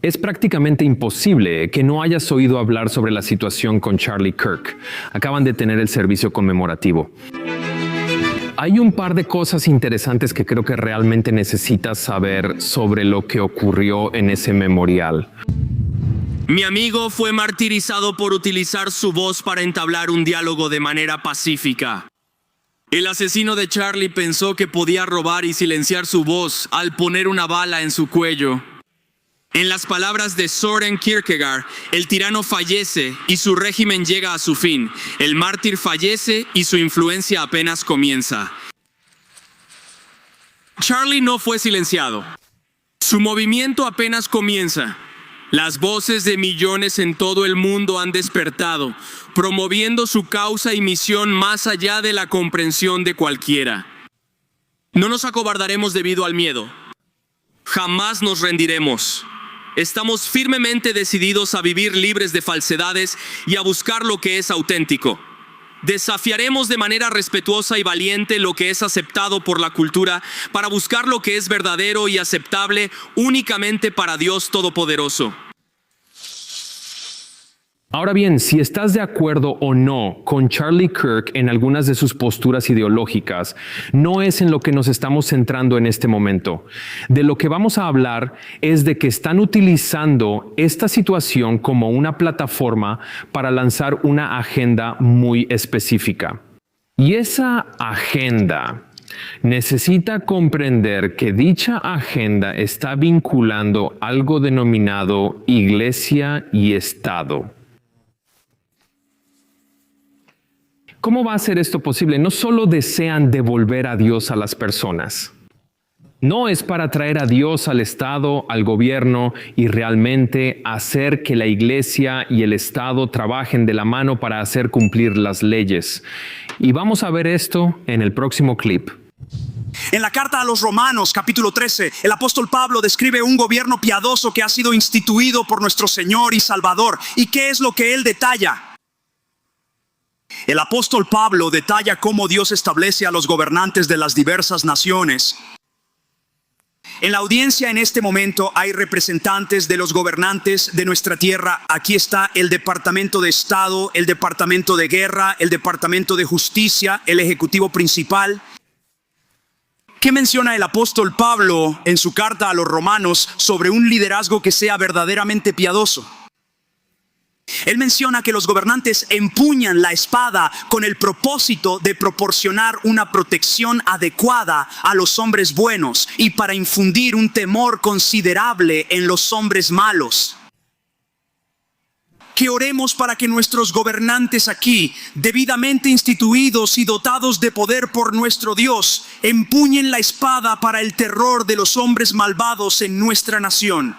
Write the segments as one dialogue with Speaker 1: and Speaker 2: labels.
Speaker 1: Es prácticamente imposible que no hayas oído hablar sobre la situación con Charlie Kirk. Acaban de tener el servicio conmemorativo. Hay un par de cosas interesantes que creo que realmente necesitas saber sobre lo que ocurrió en ese memorial.
Speaker 2: Mi amigo fue martirizado por utilizar su voz para entablar un diálogo de manera pacífica. El asesino de Charlie pensó que podía robar y silenciar su voz al poner una bala en su cuello. En las palabras de Søren Kierkegaard, el tirano fallece y su régimen llega a su fin. El mártir fallece y su influencia apenas comienza. Charlie no fue silenciado. Su movimiento apenas comienza. Las voces de millones en todo el mundo han despertado, promoviendo su causa y misión más allá de la comprensión de cualquiera. No nos acobardaremos debido al miedo. Jamás nos rendiremos. Estamos firmemente decididos a vivir libres de falsedades y a buscar lo que es auténtico. Desafiaremos de manera respetuosa y valiente lo que es aceptado por la cultura para buscar lo que es verdadero y aceptable únicamente para Dios Todopoderoso.
Speaker 1: Ahora bien, si estás de acuerdo o no con Charlie Kirk en algunas de sus posturas ideológicas, no es en lo que nos estamos centrando en este momento. De lo que vamos a hablar es de que están utilizando esta situación como una plataforma para lanzar una agenda muy específica. Y esa agenda necesita comprender que dicha agenda está vinculando algo denominado Iglesia y Estado. ¿Cómo va a ser esto posible? No solo desean devolver a Dios a las personas. No es para traer a Dios al Estado, al gobierno y realmente hacer que la Iglesia y el Estado trabajen de la mano para hacer cumplir las leyes. Y vamos a ver esto en el próximo clip.
Speaker 3: En la carta a los Romanos, capítulo 13, el apóstol Pablo describe un gobierno piadoso que ha sido instituido por nuestro Señor y Salvador. ¿Y qué es lo que él detalla? El apóstol Pablo detalla cómo Dios establece a los gobernantes de las diversas naciones. En la audiencia en este momento hay representantes de los gobernantes de nuestra tierra. Aquí está el Departamento de Estado, el Departamento de Guerra, el Departamento de Justicia, el Ejecutivo Principal. ¿Qué menciona el apóstol Pablo en su carta a los Romanos sobre un liderazgo que sea verdaderamente piadoso? Él menciona que los gobernantes empuñan la espada con el propósito de proporcionar una protección adecuada a los hombres buenos y para infundir un temor considerable en los hombres malos. Que oremos para que nuestros gobernantes aquí, debidamente instituidos y dotados de poder por nuestro Dios, empuñen la espada para el terror de los hombres malvados en nuestra nación.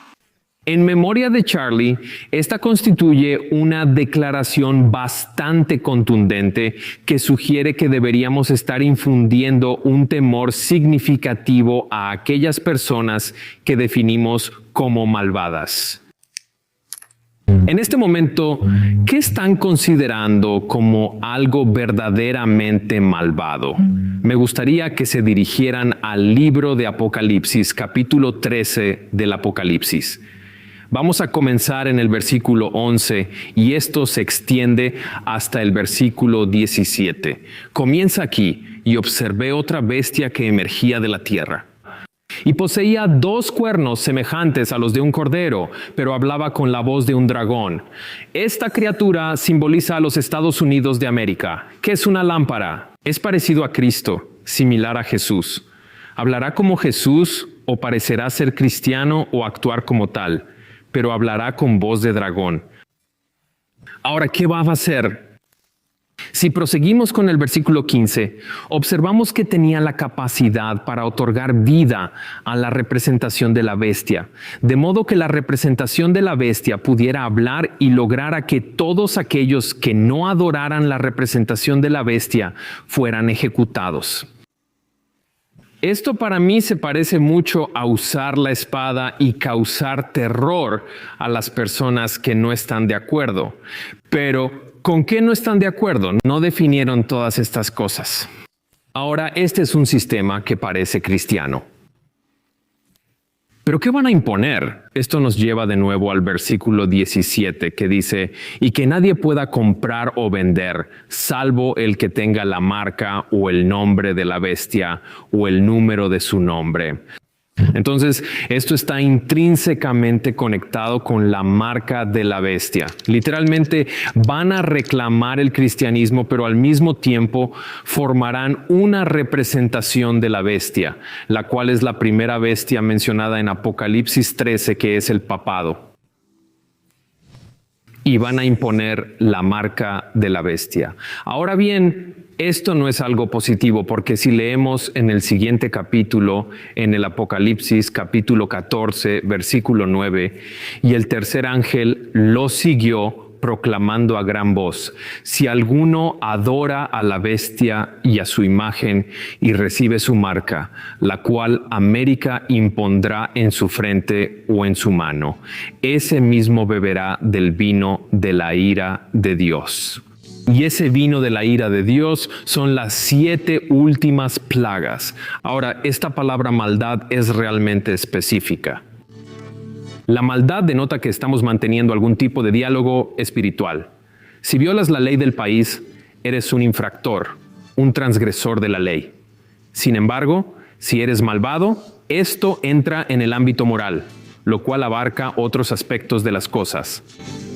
Speaker 1: En memoria de Charlie, esta constituye una declaración bastante contundente que sugiere que deberíamos estar infundiendo un temor significativo a aquellas personas que definimos como malvadas. En este momento, ¿qué están considerando como algo verdaderamente malvado? Me gustaría que se dirigieran al libro de Apocalipsis, capítulo 13 del Apocalipsis. Vamos a comenzar en el versículo 11 y esto se extiende hasta el versículo 17. Comienza aquí: y observé otra bestia que emergía de la tierra. Y poseía 2 cuernos semejantes a los de un cordero, pero hablaba con la voz de un dragón. Esta criatura simboliza a los Estados Unidos de América. ¿Qué es una lámpara? Es parecido a Cristo, similar a Jesús. ¿Hablará como Jesús o parecerá ser cristiano o actuar como tal? Pero hablará con voz de dragón. Ahora, ¿qué va a hacer? Si proseguimos con el versículo 15, observamos que tenía la capacidad para otorgar vida a la representación de la bestia, de modo que la representación de la bestia pudiera hablar y lograra que todos aquellos que no adoraran la representación de la bestia fueran ejecutados. Esto para mí se parece mucho a usar la espada y causar terror a las personas que no están de acuerdo. Pero, ¿con qué no están de acuerdo? No definieron todas estas cosas. Ahora, este es un sistema que parece cristiano. ¿Pero qué van a imponer? Esto nos lleva de nuevo al versículo 17 que dice, y que nadie pueda comprar o vender, salvo el que tenga la marca o el nombre de la bestia o el número de su nombre. Entonces, esto está intrínsecamente conectado con la marca de la bestia. Literalmente van a reclamar el cristianismo, pero al mismo tiempo formarán una representación de la bestia, la cual es la primera bestia mencionada en Apocalipsis 13, que es el papado. Y van a imponer la marca de la bestia. Ahora bien, esto no es algo positivo, porque si leemos en el siguiente capítulo, en el Apocalipsis capítulo 14, versículo 9, y el tercer ángel lo siguió proclamando a gran voz, si alguno adora a la bestia y a su imagen y recibe su marca, la cual América impondrá en su frente o en su mano, ese mismo beberá del vino de la ira de Dios. Y ese vino de la ira de Dios son las 7 últimas plagas. Ahora, esta palabra maldad es realmente específica. La maldad denota que estamos manteniendo algún tipo de diálogo espiritual. Si violas la ley del país, eres un infractor, un transgresor de la ley. Sin embargo, si eres malvado, esto entra en el ámbito moral, lo cual abarca otros aspectos de las cosas.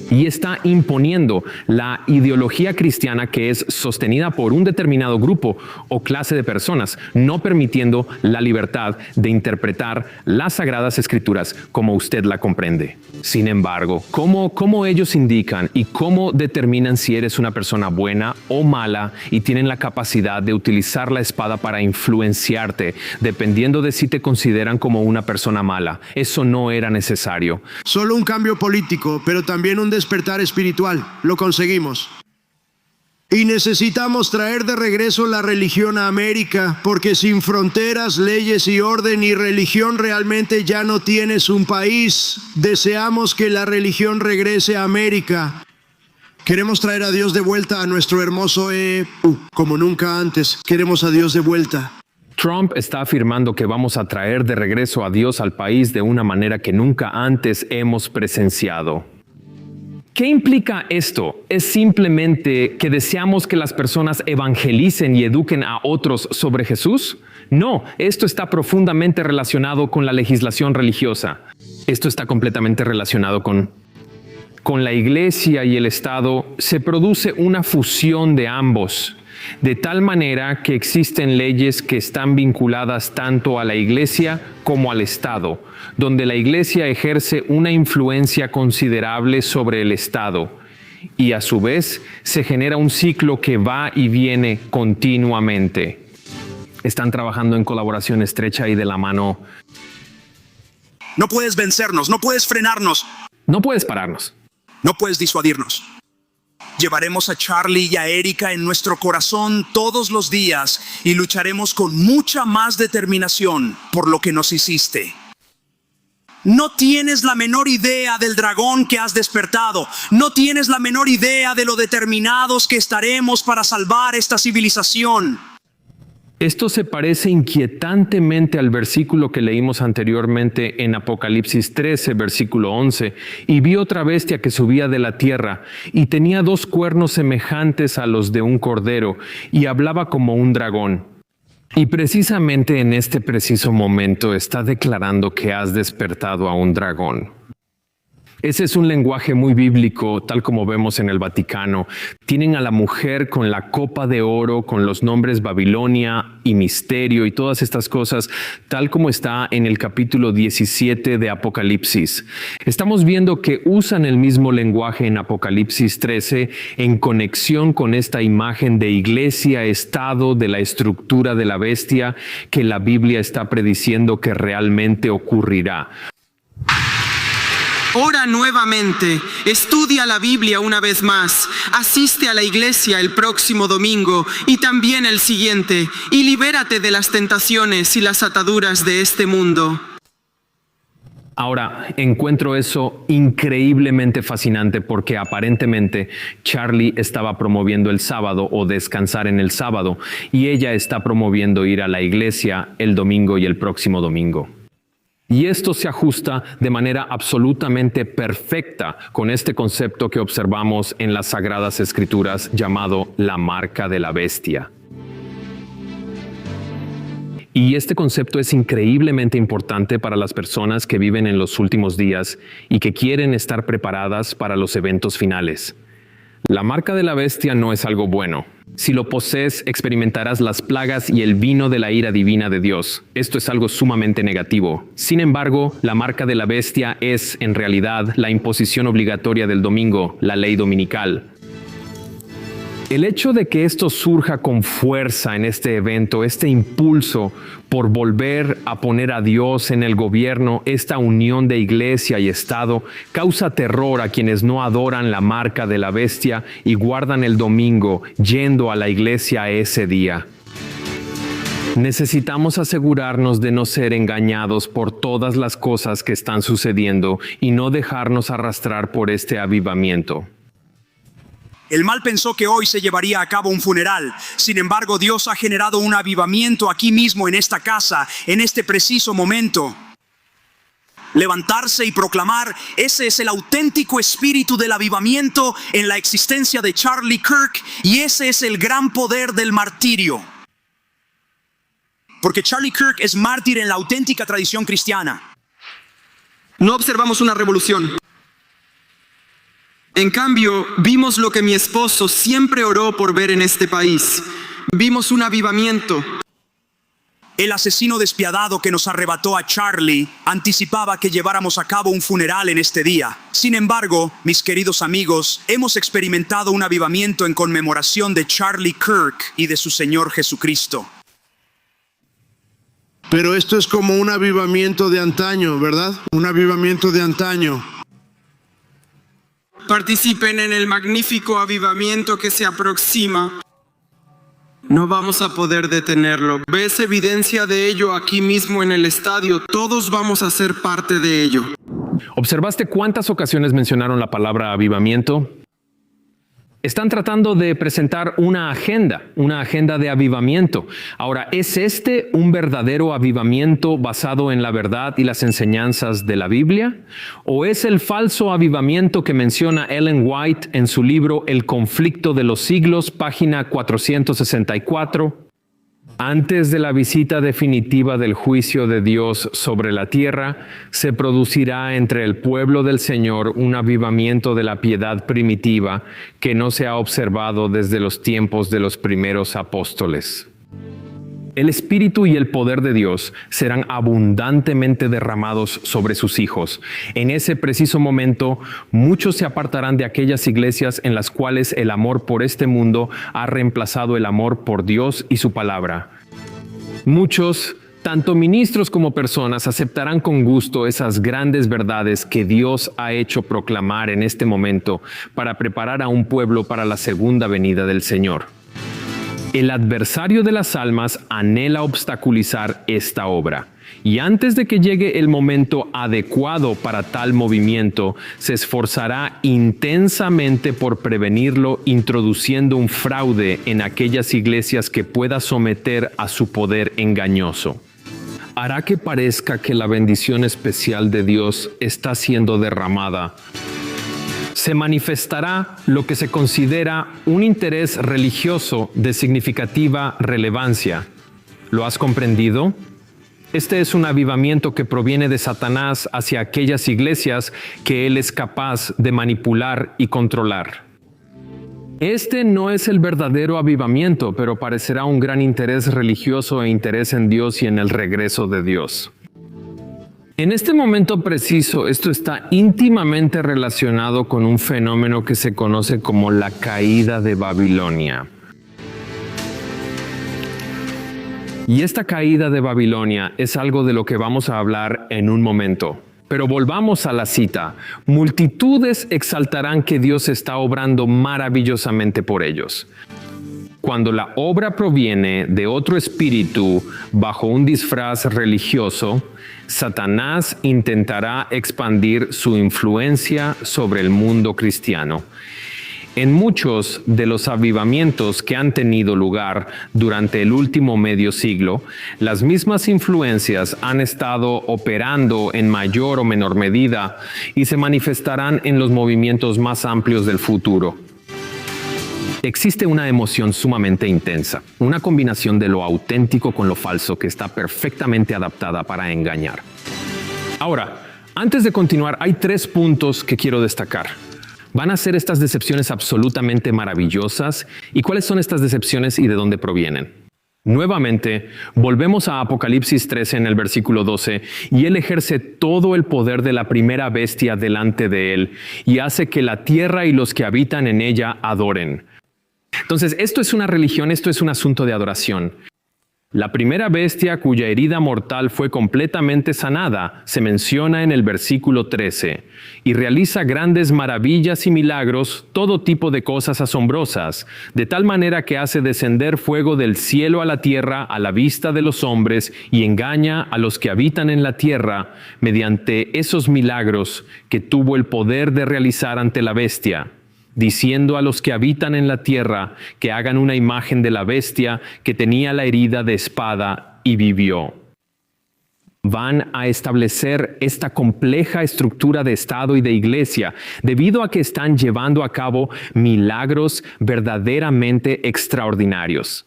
Speaker 1: Y está imponiendo la ideología cristiana que es sostenida por un determinado grupo o clase de personas, no permitiendo la libertad de interpretar las Sagradas Escrituras como usted la comprende. Sin embargo, ¿cómo ellos indican y cómo determinan si eres una persona buena o mala y tienen la capacidad de utilizar la espada para influenciarte, dependiendo de si te consideran como una persona mala? Eso no era necesario.
Speaker 4: Solo un cambio político, pero también un despertar espiritual. Lo conseguimos. Y necesitamos traer de regreso la religión a América, porque sin fronteras, leyes y orden y religión realmente ya no tienes un país. Deseamos que la religión regrese a América. Queremos traer a Dios de vuelta a nuestro hermoso como nunca antes. Queremos a Dios de vuelta.
Speaker 1: Trump está afirmando que vamos a traer de regreso a Dios al país de una manera que nunca antes hemos presenciado. ¿Qué implica esto? ¿Es simplemente que deseamos que las personas evangelicen y eduquen a otros sobre Jesús? No, esto está profundamente relacionado con la legislación religiosa. Esto está completamente relacionado con la iglesia y el Estado. Se produce una fusión de ambos, de tal manera que existen leyes que están vinculadas tanto a la iglesia como al Estado, donde la iglesia ejerce una influencia considerable sobre el Estado y a su vez se genera un ciclo que va y viene continuamente. Están trabajando en colaboración estrecha y de la mano.
Speaker 3: No puedes vencernos, no puedes frenarnos,
Speaker 1: No puedes pararnos.
Speaker 3: no puedes disuadirnos. Llevaremos a Charlie y a Erika en nuestro corazón todos los días y lucharemos con mucha más determinación por lo que nos hiciste. No tienes la menor idea del dragón que has despertado. No tienes la menor idea de lo determinados que estaremos para salvar esta civilización.
Speaker 1: Esto se parece inquietantemente al versículo que leímos anteriormente en Apocalipsis 13, versículo 11. Y vi otra bestia que subía de la tierra, y tenía 2 cuernos semejantes a los de un cordero, y hablaba como un dragón. Y precisamente en este preciso momento está declarando que has despertado a un dragón. Ese es un lenguaje muy bíblico, tal como vemos en el Vaticano. Tienen a la mujer con la copa de oro, con los nombres Babilonia y Misterio y todas estas cosas, tal como está en el capítulo 17 de Apocalipsis. Estamos viendo que usan el mismo lenguaje en Apocalipsis 13 en conexión con esta imagen de iglesia, estado, de la estructura de la bestia que la Biblia está prediciendo que realmente ocurrirá.
Speaker 5: Ora nuevamente, estudia la Biblia una vez más, asiste a la iglesia el próximo domingo y también el siguiente, y libérate de las tentaciones y las ataduras de este mundo.
Speaker 1: Ahora, encuentro eso increíblemente fascinante porque aparentemente Charlie estaba promoviendo el sábado o descansar en el sábado y ella está promoviendo ir a la iglesia el domingo y el próximo domingo. Y esto se ajusta de manera absolutamente perfecta con este concepto que observamos en las Sagradas Escrituras llamado la marca de la bestia. Y este concepto es increíblemente importante para las personas que viven en los últimos días y que quieren estar preparadas para los eventos finales. La marca de la bestia no es algo bueno. Si lo posees, experimentarás las plagas y el vino de la ira divina de Dios. Esto es algo sumamente negativo. Sin embargo, la marca de la bestia es, en realidad, la imposición obligatoria del domingo, la ley dominical. El hecho de que esto surja con fuerza en este evento, este impulso por volver a poner a Dios en el gobierno, esta unión de iglesia y Estado, causa terror a quienes no adoran la marca de la bestia y guardan el domingo yendo a la iglesia ese día. Necesitamos asegurarnos de no ser engañados por todas las cosas que están sucediendo y no dejarnos arrastrar por este avivamiento.
Speaker 3: El mal pensó que hoy se llevaría a cabo un funeral. Sin embargo, Dios ha generado un avivamiento aquí mismo en esta casa, en este preciso momento. Levantarse y proclamar, ese es el auténtico espíritu del avivamiento en la existencia de Charlie Kirk, y ese es el gran poder del martirio. Porque Charlie Kirk es mártir en la auténtica tradición cristiana.
Speaker 5: No observamos una revolución. En cambio, vimos lo que mi esposo siempre oró por ver en este país. Vimos un avivamiento.
Speaker 3: El asesino despiadado que nos arrebató a Charlie anticipaba que lleváramos a cabo un funeral en este día. Sin embargo, mis queridos amigos, hemos experimentado un avivamiento en conmemoración de Charlie Kirk y de su Señor Jesucristo.
Speaker 4: Pero esto es como un avivamiento de antaño, ¿verdad? Un avivamiento de antaño.
Speaker 5: Participen en el magnífico avivamiento que se aproxima. No vamos a poder detenerlo. ¿Ves evidencia de ello aquí mismo en el estadio? Todos vamos a ser parte de ello.
Speaker 1: ¿Observaste cuántas ocasiones mencionaron la palabra avivamiento? Están tratando de presentar una agenda de avivamiento. Ahora, ¿es este un verdadero avivamiento basado en la verdad y las enseñanzas de la Biblia? ¿O es el falso avivamiento que menciona Ellen White en su libro El conflicto de los siglos, página 464? Antes de la visita definitiva del juicio de Dios sobre la tierra, se producirá entre el pueblo del Señor un avivamiento de la piedad primitiva que no se ha observado desde los tiempos de los primeros apóstoles. El Espíritu y el poder de Dios serán abundantemente derramados sobre sus hijos. En ese preciso momento, muchos se apartarán de aquellas iglesias en las cuales el amor por este mundo ha reemplazado el amor por Dios y su palabra. Muchos, tanto ministros como personas, aceptarán con gusto esas grandes verdades que Dios ha hecho proclamar en este momento para preparar a un pueblo para la segunda venida del Señor. El adversario de las almas anhela obstaculizar esta obra, y antes de que llegue el momento adecuado para tal movimiento, se esforzará intensamente por prevenirlo, introduciendo un fraude en aquellas iglesias que pueda someter a su poder engañoso. Hará que parezca que la bendición especial de Dios está siendo derramada. Se manifestará lo que se considera un interés religioso de significativa relevancia. ¿Lo has comprendido? Este es un avivamiento que proviene de Satanás hacia aquellas iglesias que él es capaz de manipular y controlar. Este no es el verdadero avivamiento, pero parecerá un gran interés religioso e interés en Dios y en el regreso de Dios. En este momento preciso, esto está íntimamente relacionado con un fenómeno que se conoce como la caída de Babilonia. Y esta caída de Babilonia es algo de lo que vamos a hablar en un momento. Pero volvamos a la cita. Multitudes exaltarán que Dios está obrando maravillosamente por ellos. Cuando la obra proviene de otro espíritu bajo un disfraz religioso, Satanás intentará expandir su influencia sobre el mundo cristiano. En muchos de los avivamientos que han tenido lugar durante el último medio siglo, las mismas influencias han estado operando en mayor o menor medida y se manifestarán en los movimientos más amplios del futuro. Existe una emoción sumamente intensa, una combinación de lo auténtico con lo falso que está perfectamente adaptada para engañar. Ahora, antes de continuar, hay 3 puntos que quiero destacar. ¿Van a ser estas decepciones absolutamente maravillosas? ¿Y cuáles son estas decepciones y de dónde provienen? Nuevamente, volvemos a Apocalipsis 13 en el versículo 12, y él ejerce todo el poder de la primera bestia delante de él, y hace que la tierra y los que habitan en ella adoren. Entonces, esto es una religión, esto es un asunto de adoración. La primera bestia cuya herida mortal fue completamente sanada se menciona en el versículo 13 y realiza grandes maravillas y milagros, todo tipo de cosas asombrosas, de tal manera que hace descender fuego del cielo a la tierra a la vista de los hombres y engaña a los que habitan en la tierra mediante esos milagros que tuvo el poder de realizar ante la bestia, diciendo a los que habitan en la tierra que hagan una imagen de la bestia que tenía la herida de espada y vivió. Van a establecer esta compleja estructura de Estado y de Iglesia debido a que están llevando a cabo milagros verdaderamente extraordinarios.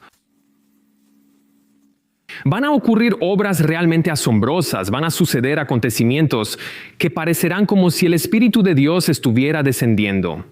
Speaker 1: Van a ocurrir obras realmente asombrosas, van a suceder acontecimientos que parecerán como si el Espíritu de Dios estuviera descendiendo.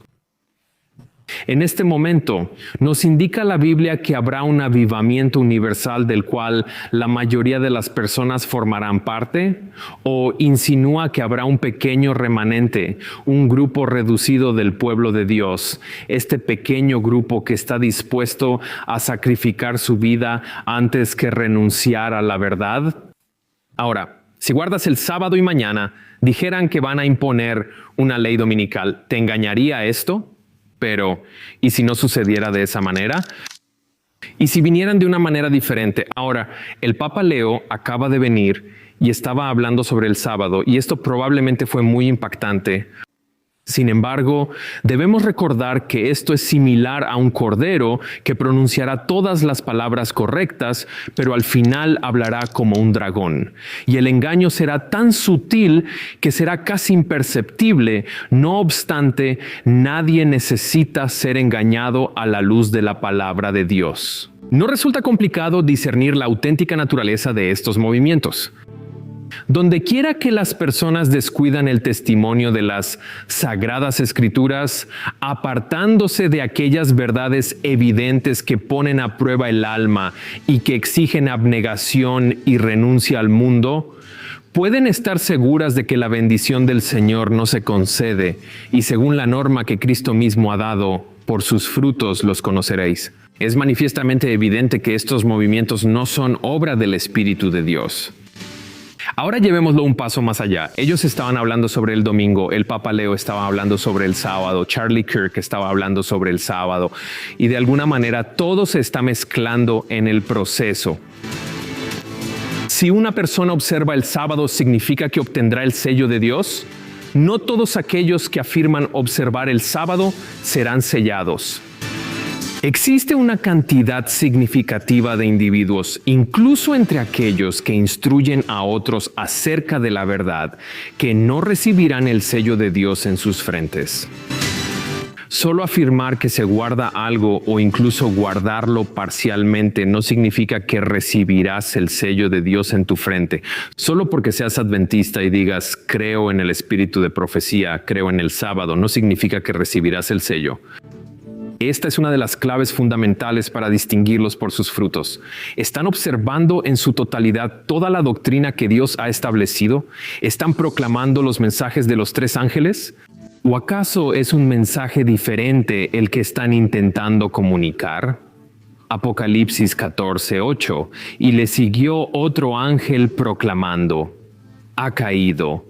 Speaker 1: En este momento nos indica la Biblia que habrá un avivamiento universal del cual la mayoría de las personas formarán parte, o insinúa que habrá un pequeño remanente, un grupo reducido del pueblo de Dios, este pequeño grupo que está dispuesto a sacrificar su vida antes que renunciar a la verdad. Ahora, si guardas el sábado y mañana dijeran que van a imponer una ley dominical, ¿te engañaría esto? Pero, ¿y si no sucediera de esa manera? ¿Y si vinieran de una manera diferente? Ahora, el Papa Leo acaba de venir y estaba hablando sobre el sábado, y esto probablemente fue muy impactante. Sin embargo, debemos recordar que esto es similar a un cordero que pronunciará todas las palabras correctas, pero al final hablará como un dragón. Y el engaño será tan sutil que será casi imperceptible. No obstante, nadie necesita ser engañado a la luz de la palabra de Dios. No resulta complicado discernir la auténtica naturaleza de estos movimientos. Donde quiera que las personas descuidan el testimonio de las Sagradas Escrituras, apartándose de aquellas verdades evidentes que ponen a prueba el alma y que exigen abnegación y renuncia al mundo, pueden estar seguras de que la bendición del Señor no se concede, y según la norma que Cristo mismo ha dado, por sus frutos los conoceréis. Es manifiestamente evidente que estos movimientos no son obra del Espíritu de Dios. Ahora llevémoslo un paso más allá. Ellos estaban hablando sobre el domingo, el Papa Leo estaba hablando sobre el sábado, Charlie Kirk estaba hablando sobre el sábado, y de alguna manera todo se está mezclando en el proceso. Si una persona observa el sábado, ¿significa que obtendrá el sello de Dios? No todos aquellos que afirman observar el sábado serán sellados. Existe una cantidad significativa de individuos, incluso entre aquellos que instruyen a otros acerca de la verdad, que no recibirán el sello de Dios en sus frentes. Solo afirmar que se guarda algo o incluso guardarlo parcialmente no significa que recibirás el sello de Dios en tu frente. Solo porque seas adventista y digas creo en el espíritu de profecía, creo en el sábado, no significa que recibirás el sello. Esta es una de las claves fundamentales para distinguirlos por sus frutos. ¿Están observando en su totalidad toda la doctrina que Dios ha establecido? ¿Están proclamando los mensajes de los 3 ángeles? ¿O acaso es un mensaje diferente el que están intentando comunicar? Apocalipsis 14:8. Y le siguió otro ángel proclamando: ha caído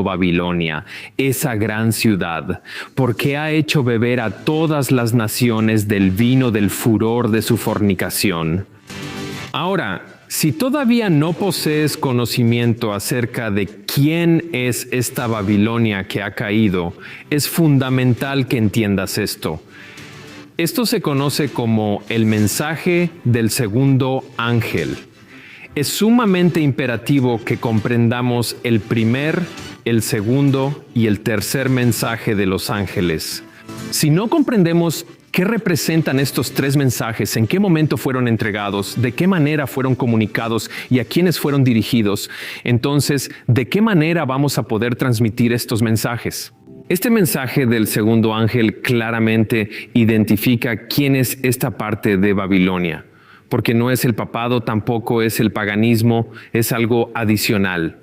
Speaker 1: Babilonia, esa gran ciudad, porque ha hecho beber a todas las naciones del vino del furor de su fornicación. Ahora, Si todavía no posees conocimiento acerca de quién es esta Babilonia que ha caído, es fundamental que entiendas esto. Esto se conoce como el mensaje del segundo ángel. Es sumamente imperativo que comprendamos el primer, el segundo y el tercer mensaje de los ángeles. Si no comprendemos qué representan estos tres mensajes, en qué momento fueron entregados, de qué manera fueron comunicados y a quiénes fueron dirigidos, entonces, ¿de qué manera vamos a poder transmitir estos mensajes? Este mensaje del segundo ángel claramente identifica quién es esta parte de Babilonia, porque no es el papado, tampoco es el paganismo, es algo adicional.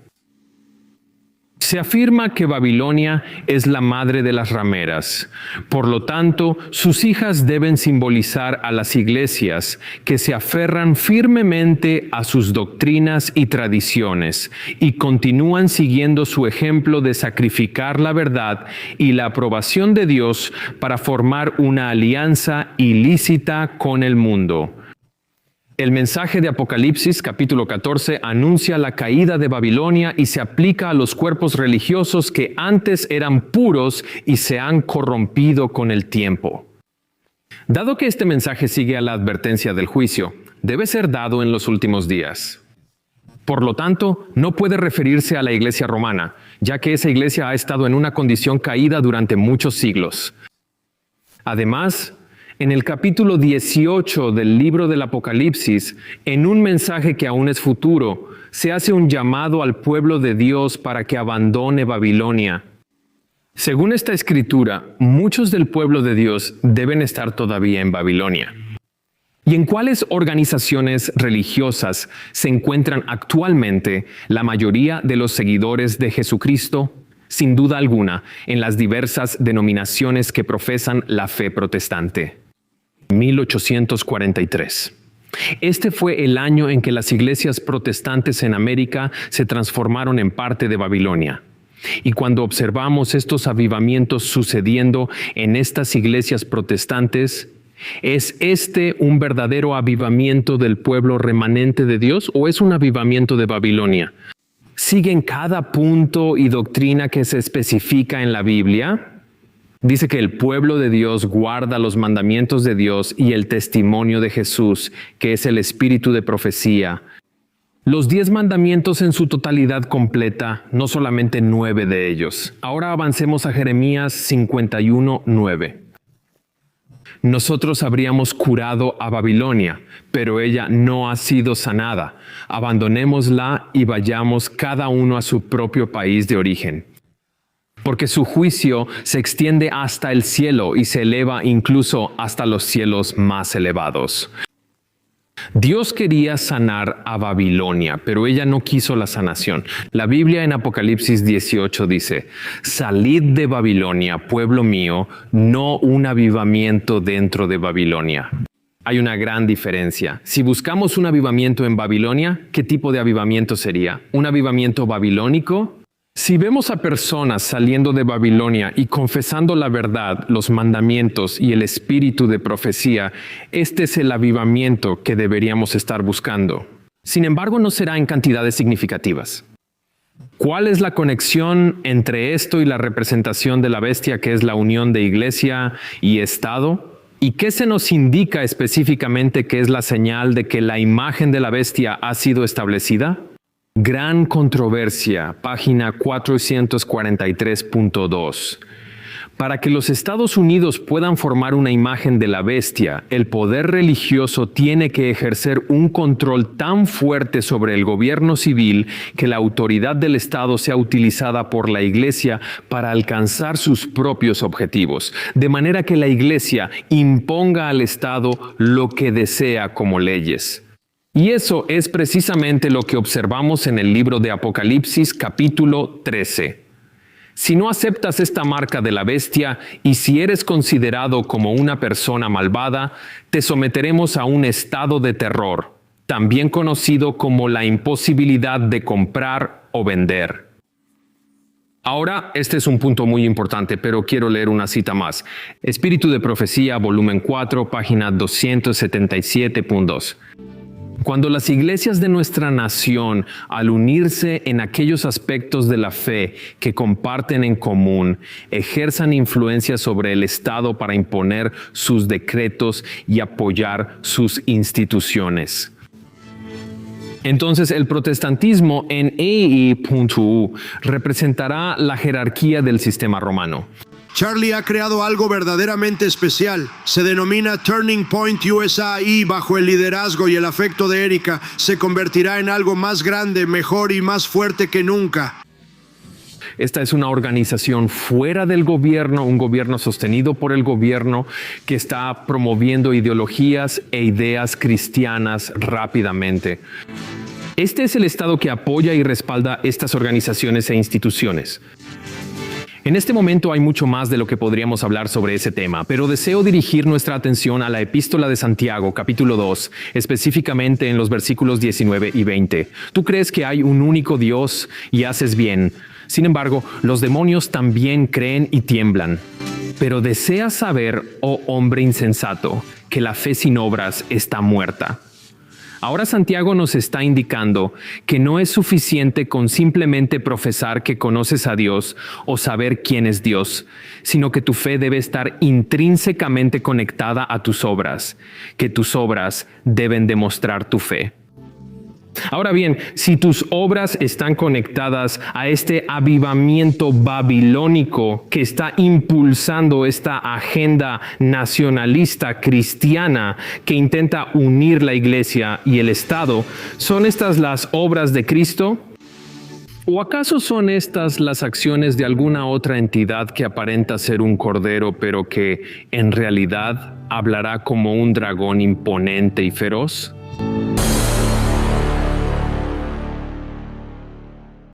Speaker 1: Se afirma que Babilonia es la madre de las rameras. Por lo tanto, sus hijas deben simbolizar a las iglesias que se aferran firmemente a sus doctrinas y tradiciones y continúan siguiendo su ejemplo de sacrificar la verdad y la aprobación de Dios para formar una alianza ilícita con el mundo. El mensaje de Apocalipsis, capítulo 14, anuncia la caída de Babilonia y se aplica a los cuerpos religiosos que antes eran puros y se han corrompido con el tiempo. Dado que este mensaje sigue a la advertencia del juicio, debe ser dado en los últimos días. Por lo tanto, no puede referirse a la iglesia romana, ya que esa iglesia ha estado en una condición caída durante muchos siglos. Además, en el capítulo 18 del libro del Apocalipsis, en un mensaje que aún es futuro, se hace un llamado al pueblo de Dios para que abandone Babilonia. Según esta escritura, muchos del pueblo de Dios deben estar todavía en Babilonia. ¿Y en cuáles organizaciones religiosas se encuentran actualmente la mayoría de los seguidores de Jesucristo? Sin duda alguna, en las diversas denominaciones que profesan la fe protestante. 1843. Este fue el año en que las iglesias protestantes en América se transformaron en parte de Babilonia. Y cuando observamos estos avivamientos sucediendo en estas iglesias protestantes, ¿es este un verdadero avivamiento del pueblo remanente de Dios o es un avivamiento de Babilonia? ¿Siguen cada punto y doctrina que se especifica en la Biblia? Dice que el pueblo de Dios guarda los mandamientos de Dios y el testimonio de Jesús, que es el espíritu de profecía. Los 10 mandamientos en su totalidad completa, no solamente 9 de ellos. Ahora avancemos a Jeremías 51:9. Nosotros habríamos curado a Babilonia, pero ella no ha sido sanada. Abandonémosla y vayamos cada uno a su propio país de origen. Porque su juicio se extiende hasta el cielo y se eleva incluso hasta los cielos más elevados. Dios quería sanar a Babilonia, pero ella no quiso la sanación. La Biblia en Apocalipsis 18 dice: salid de Babilonia, pueblo mío, no un avivamiento dentro de Babilonia. Hay una gran diferencia. Si buscamos un avivamiento en Babilonia, ¿qué tipo de avivamiento sería? ¿Un avivamiento babilónico? Si vemos a personas saliendo de Babilonia y confesando la verdad, los mandamientos y el espíritu de profecía, este es el avivamiento que deberíamos estar buscando. Sin embargo, no será en cantidades significativas. ¿Cuál es la conexión entre esto y la representación de la bestia, que es la unión de iglesia y Estado? ¿Y qué se nos indica específicamente que es la señal de que la imagen de la bestia ha sido establecida? Gran controversia, página 443.2. Para que los Estados Unidos puedan formar una imagen de la bestia, el poder religioso tiene que ejercer un control tan fuerte sobre el gobierno civil que la autoridad del Estado sea utilizada por la Iglesia para alcanzar sus propios objetivos, de manera que la Iglesia imponga al Estado lo que desea como leyes. Y eso es precisamente lo que observamos en el libro de Apocalipsis capítulo 13. Si no aceptas esta marca de la bestia y si eres considerado como una persona malvada, te someteremos a un estado de terror, también conocido como la imposibilidad de comprar o vender. Ahora, este es un punto muy importante, pero quiero leer una cita más. Espíritu de Profecía, volumen 4, página 277.2. Cuando las iglesias de nuestra nación, al unirse en aquellos aspectos de la fe que comparten en común, ejerzan influencia sobre el Estado para imponer sus decretos y apoyar sus instituciones. Entonces, el protestantismo en EI.U representará la jerarquía del sistema romano.
Speaker 4: Charlie ha creado algo verdaderamente especial. Se denomina Turning Point USA y bajo el liderazgo y el afecto de Erika se convertirá en algo más grande, mejor y más fuerte que nunca.
Speaker 1: Esta es una organización fuera del gobierno, un gobierno sostenido por el gobierno que está promoviendo ideologías e ideas cristianas rápidamente. Este es el Estado que apoya y respalda estas organizaciones e instituciones. En este momento hay mucho más de lo que podríamos hablar sobre ese tema, pero deseo dirigir nuestra atención a la Epístola de Santiago, capítulo 2, específicamente en los versículos 19 y 20. Tú crees que hay un único Dios y haces bien. Sin embargo, los demonios también creen y tiemblan. Pero deseas saber, oh hombre insensato, que la fe sin obras está muerta. Ahora Santiago nos está indicando que no es suficiente con simplemente profesar que conoces a Dios o saber quién es Dios, sino que tu fe debe estar intrínsecamente conectada a tus obras, que tus obras deben demostrar tu fe. Ahora bien, si tus obras están conectadas a este avivamiento babilónico que está impulsando esta agenda nacionalista cristiana que intenta unir la iglesia y el Estado, ¿son estas las obras de Cristo? ¿O acaso son estas las acciones de alguna otra entidad que aparenta ser un cordero, pero que en realidad hablará como un dragón imponente y feroz?